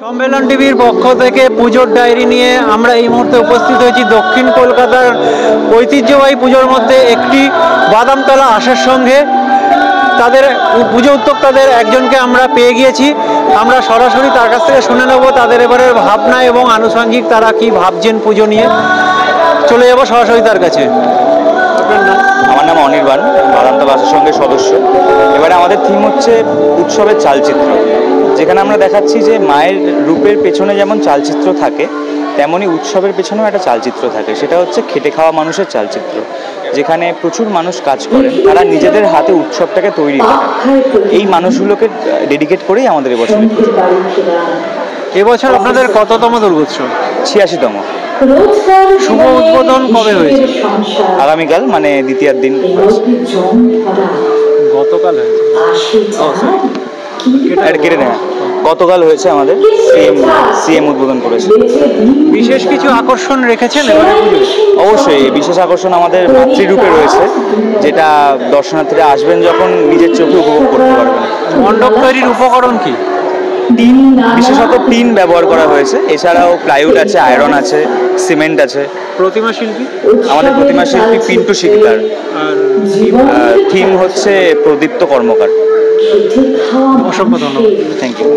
সম্মেলন টিভির পক্ষ থেকে পুজোর ডায়েরি নিয়ে আমরা এই মুহূর্তে উপস্থিত হয়েছি দক্ষিণ কলকাতার ঐতিহ্যবাহী পুজোর মধ্যে একটি বাদামতলা আসার সঙ্গে তাদের পুজো উদ্যোক্তাদের একজনকে আমরা পেয়ে গিয়েছি। আমরা সরাসরি তার কাছ থেকে শুনে নেব তাদের এবারের ভাবনা এবং আনুষঙ্গিক তারা কি ভাবছেন পুজো নিয়ে। চলে যাব সরাসরি তার কাছে। আমার নাম অনির্বাণ, বাদামতলা আসার সঙ্গে সদস্য। এবারে আমাদের থিম হচ্ছে উৎসবের চালচিত্র, যেখানে আমরা দেখাচ্ছি যে মায়ের রূপের পেছনে যেমন চালচিত্র থাকে তেমনই উৎসবের পেছনেও একটা চালচিত্র থাকে। সেটা হচ্ছে খেটে খাওয়া মানুষের চালচিত্র, যেখানে প্রচুর মানুষ কাজ করেন, তারা নিজেদের হাতে উৎসবটাকে তৈরি করেন। এই মানুষগুলোকে ডেডিকেট করেই আমাদের এবছর। এবছর আপনাদের কততম দুর্গোৎসব? 86তম। শুভ উদ্বোধন কবে হয়েছে? আগামীকাল, মানে দ্বিতীয়ার দিন। গতকাল হয়েছে। কেটে নেওয়া গতকাল হয়েছে, আমাদের সিএম উদ্বোধন করেছে। বিশেষ কিছু আকর্ষণ রেখেছেন এবারে পুজোয়? অবশ্যই বিশেষ আকর্ষণ আমাদের মাতৃরূপে রয়েছে, যেটা দর্শনার্থীরা আসবেন যখন নিজের চোখে উপভোগ করতে পারবেন। মণ্ডপ তৈরির উপকরণ কি? টিন, বিশেষত টিন ব্যবহার করা হয়েছে। এছাড়াও প্লাইউড আছে, আয়রন আছে, সিমেন্ট আছে। প্রতিমা শিল্পী? আমাদের প্রতিমা শিল্পী পিন্টু শিকদার। থিম হচ্ছে প্রদীপ্ত কর্মকার। অসংখ্য ধন্যবাদ। Thank you.